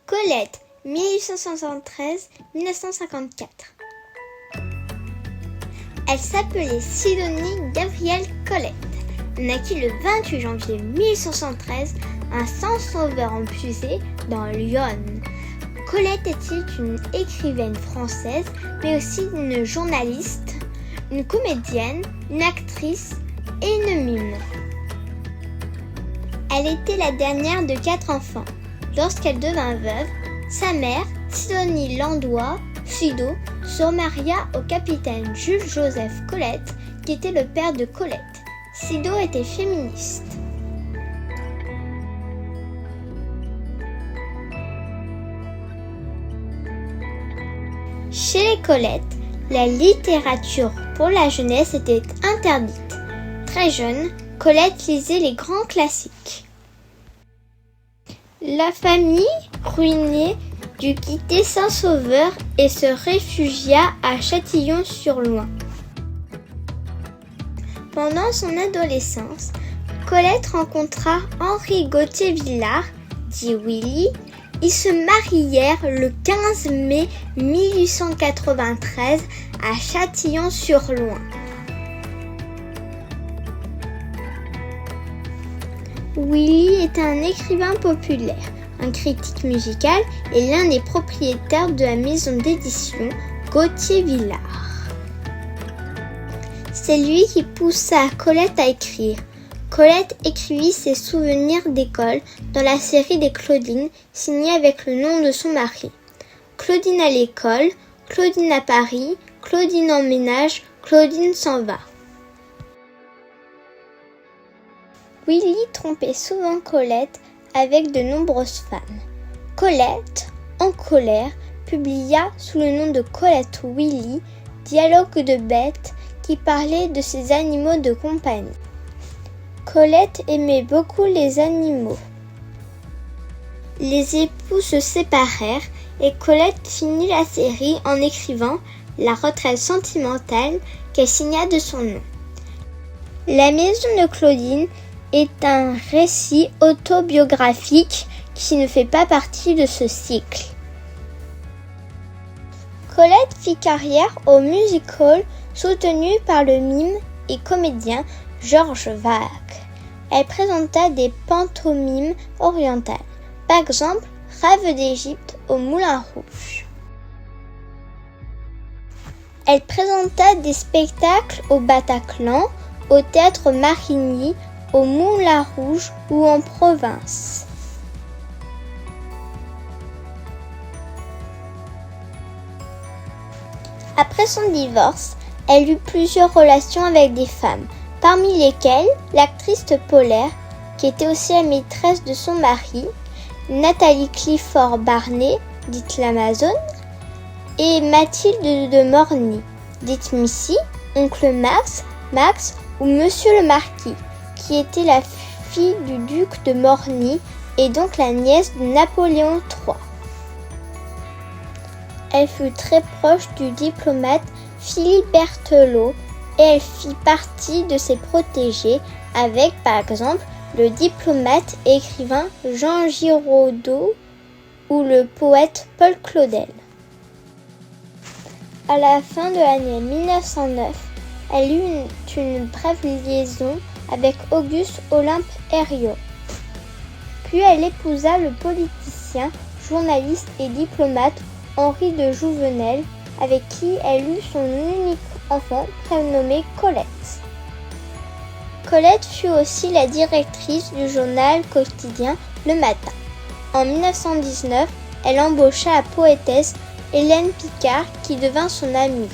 Colette, 1873-1954. Elle s'appelait Sidonie Gabrielle Colette, naquit le 28 janvier 1813 à Saint-Sauveur-en-Puisé, dans l'Yonne. Colette était une écrivaine française, mais aussi une journaliste, une comédienne, une actrice et une mime. Elle était la dernière de 4 enfants. Lorsqu'elle devint veuve, sa mère, Sidonie Landois, Sido, se remaria au capitaine Jules-Joseph Colette, qui était le père de Colette. Sido était féministe. Chez les Colette, la littérature pour la jeunesse était interdite. Très jeune, Colette lisait les grands classiques. La famille, ruinée, dut quitter Saint-Sauveur et se réfugia à Châtillon-sur-Loing. Pendant son adolescence, Colette rencontra Henri Gauthier-Villars, dit Willy. Ils se marièrent le 15 mai 1893 à Châtillon-sur-Loing. Willy est un écrivain populaire, un critique musical et l'un des propriétaires de la maison d'édition Gauthier-Villars. C'est lui qui poussa Colette à écrire. Colette écrivit ses souvenirs d'école dans la série des Claudines, signée avec le nom de son mari. Claudine à l'école, Claudine à Paris, Claudine en ménage, Claudine s'en va. Willy trompait souvent Colette avec de nombreuses femmes. Colette, en colère, publia sous le nom de Colette Willy, dialogue de bêtes qui parlait de ses animaux de compagnie. Colette aimait beaucoup les animaux. Les époux se séparèrent et Colette finit la série en écrivant La retraite sentimentale qu'elle signa de son nom. La maison de Claudine est un récit autobiographique qui ne fait pas partie de ce cycle. Colette fit carrière au music-hall soutenu par le mime et comédien Georges Vague. Elle présenta des pantomimes orientales, par exemple Rêve d'Égypte au Moulin Rouge. Elle présenta des spectacles au Bataclan, au Théâtre Marigny, au Moulin Rouge ou en province. Après son divorce, elle eut plusieurs relations avec des femmes, parmi lesquelles l'actrice polaire, qui était aussi la maîtresse de son mari, Nathalie Clifford Barnet, dite l'Amazone, et Mathilde de Morny, dite Missy, oncle Max ou Monsieur le Marquis, qui était la fille du duc de Morny et donc la nièce de Napoléon III. Elle fut très proche du diplomate Philippe Berthelot et elle fit partie de ses protégés avec, par exemple, le diplomate et écrivain Jean Giraudoux ou le poète Paul Claudel. À la fin de l'année 1909, elle eut une brève liaison avec Auguste Olympe Herriot. Puis elle épousa le politicien, journaliste et diplomate Henri de Jouvenel, avec qui elle eut son unique enfant prénommé Colette. Colette fut aussi la directrice du journal quotidien Le Matin. En 1919, elle embaucha la poétesse Hélène Picard qui devint son amie.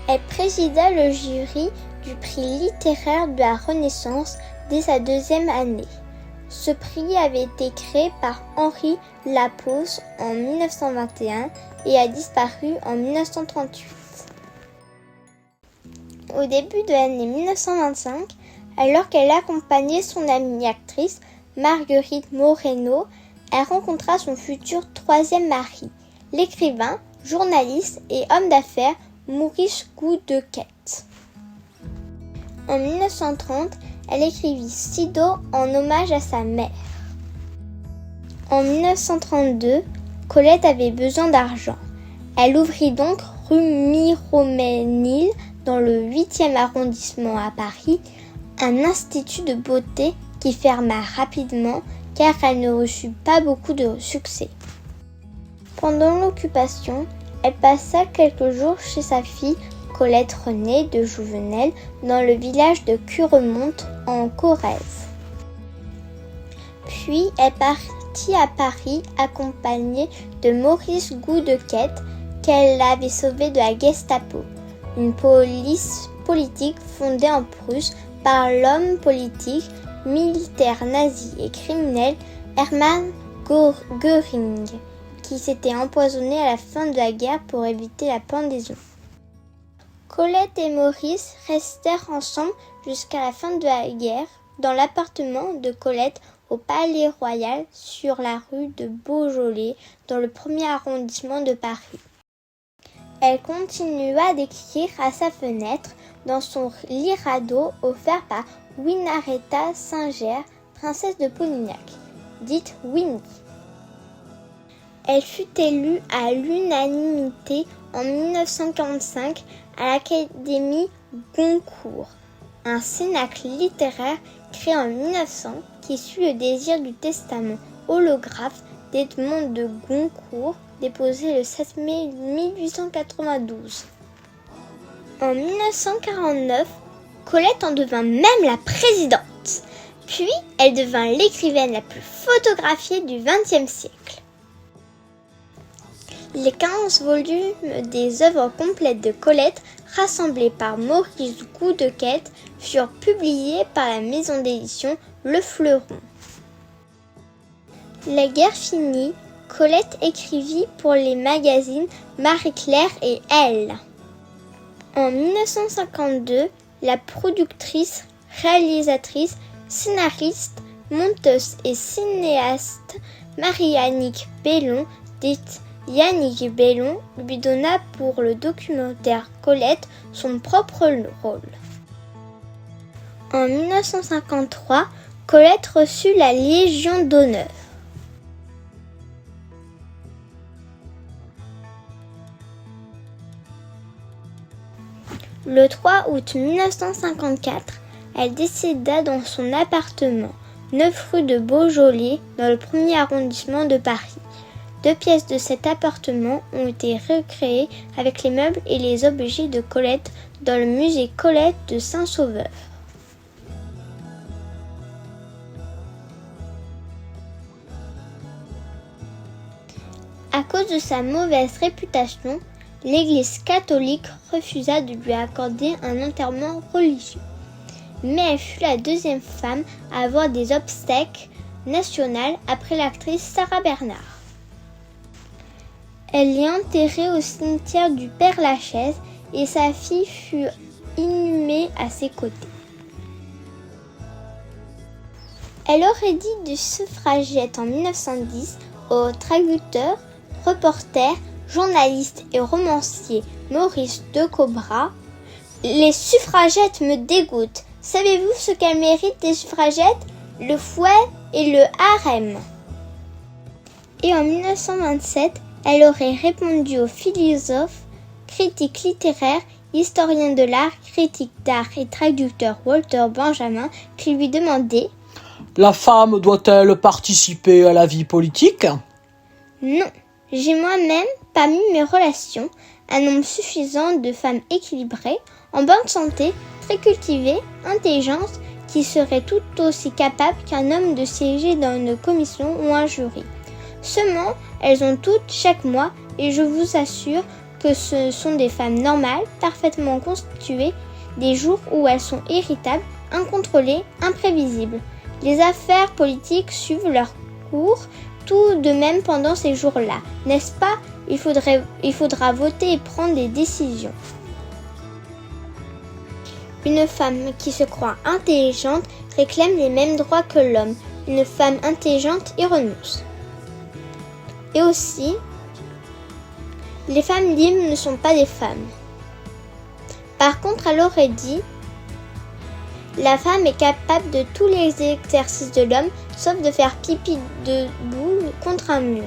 Elle présida le jury du prix littéraire de la Renaissance dès sa 2e année. Ce prix avait été créé par Henri Lapose en 1921 et a disparu en 1938. Au début de l'année 1925, alors qu'elle accompagnait son amie actrice Marguerite Moreno, elle rencontra son futur 3e mari, l'écrivain, journaliste et homme d'affaires Maurice Goudequette. En 1930, elle écrivit Sido en hommage à sa mère. En 1932, Colette avait besoin d'argent. Elle ouvrit donc rue Miromesnil, dans le 8e arrondissement à Paris, un institut de beauté qui ferma rapidement car elle ne reçut pas beaucoup de succès. Pendant l'occupation, elle passa quelques jours chez sa fille Colette Renée de Jouvenel dans le village de Curemonte en Corrèze. Puis elle partit à Paris accompagnée de Maurice Goudequette qu'elle avait sauvé de la Gestapo, une police politique fondée en Prusse par l'homme politique, militaire nazi et criminel Hermann Göring, qui s'était empoisonné à la fin de la guerre pour éviter la pendaison. Colette et Maurice restèrent ensemble jusqu'à la fin de la guerre dans l'appartement de Colette au Palais Royal sur la rue de Beaujolais dans le 1er arrondissement de Paris. Elle continua d'écrire à sa fenêtre dans son lit radeau offert par Winaretta Singer, princesse de Polignac, dite Winnie. Elle fut élue à l'unanimité en 1945 à l'Académie Goncourt, un cénacle littéraire créé en 1900 qui suit le désir du testament holographe d'Edmond de Goncourt déposé le 7 mai 1892. En 1949, Colette en devint même la présidente, puis elle devint l'écrivaine la plus photographiée du XXe siècle. Les 15 volumes des œuvres complètes de Colette, rassemblées par Maurice Goudequette, furent publiés par la maison d'édition Le Fleuron. La guerre finie, Colette écrivit pour les magazines Marie-Claire et Elle. En 1952, la productrice, réalisatrice, scénariste, monteuse et cinéaste Marie-Annick Bellon, dite Yannick Bellon, lui donna pour le documentaire Colette son propre rôle. En 1953, Colette reçut la Légion d'honneur. Le 3 août 1954, elle décéda dans son appartement, 9 rue de Beaujolais, dans le 1er arrondissement de Paris. 2 pièces de cet appartement ont été recréées avec les meubles et les objets de Colette dans le musée Colette de Saint-Sauveur. À cause de sa mauvaise réputation, l'Église catholique refusa de lui accorder un enterrement religieux. Mais elle fut la 2e femme à avoir des obsèques nationales après l'actrice Sarah Bernard. Elle est enterrée au cimetière du Père-Lachaise et sa fille fut inhumée à ses côtés. Elle aurait dit de suffragettes en 1910 au traducteur, reporter, journaliste et romancier Maurice Decobra: « Les suffragettes me dégoûtent. Savez-vous ce qu'elles méritent, les suffragettes ? Le fouet et le harem. » Et en 1927, elle aurait répondu au philosophe, critique littéraire, historien de l'art, critique d'art et traducteur Walter Benjamin qui lui demandait: « La femme doit-elle participer à la vie politique ? » Non, j'ai moi-même, parmi mes relations, un nombre suffisant de femmes équilibrées, en bonne santé, très cultivées, intelligentes, qui seraient tout aussi capables qu'un homme de siéger dans une commission ou un jury. Seulement, elles ont toutes, chaque mois, et je vous assure que ce sont des femmes normales, parfaitement constituées, des jours où elles sont irritables, incontrôlées, imprévisibles. Les affaires politiques suivent leur cours, tout de même pendant ces jours-là, n'est-ce pas ? Il faudra voter et prendre des décisions. Une femme qui se croit intelligente réclame les mêmes droits que l'homme. Une femme intelligente y renonce. Et aussi, les femmes libres ne sont pas des femmes. Par contre, elle aurait dit: la femme est capable de tous les exercices de l'homme, sauf de faire pipi debout contre un mur.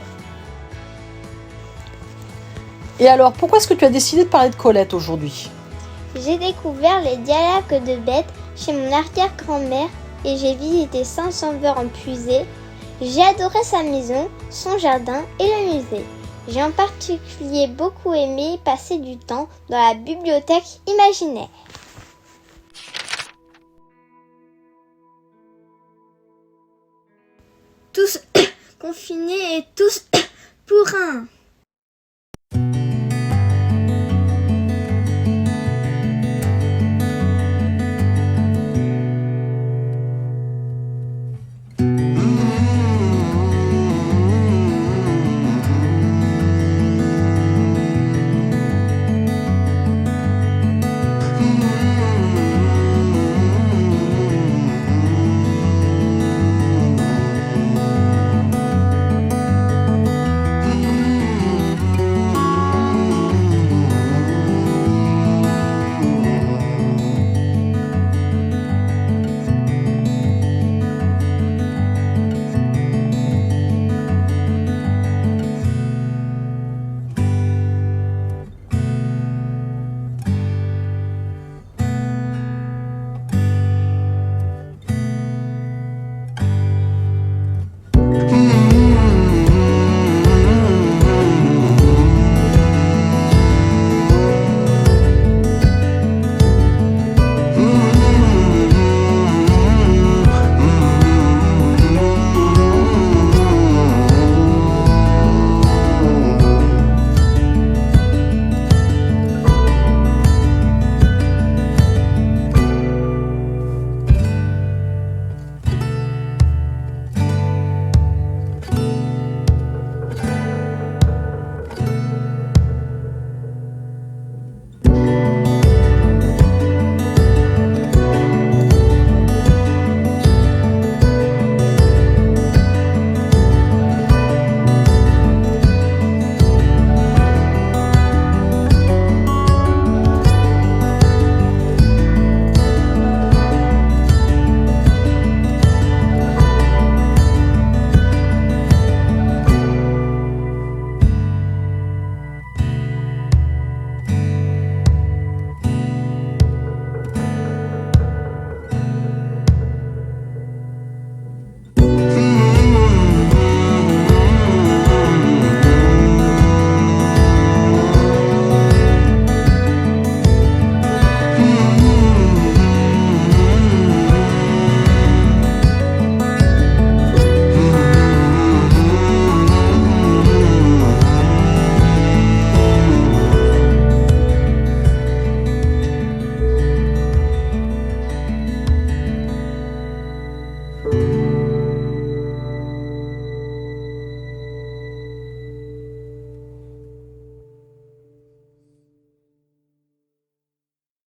Et alors, pourquoi est-ce que tu as décidé de parler de Colette aujourd'hui? J'ai découvert les dialogues de bêtes chez mon arrière-grand-mère et j'ai visité Saint-Sauveur-en-Puisée. J'ai adoré sa maison, son jardin et le musée. J'ai en particulier beaucoup aimé passer du temps dans la bibliothèque imaginaire. Tous confinés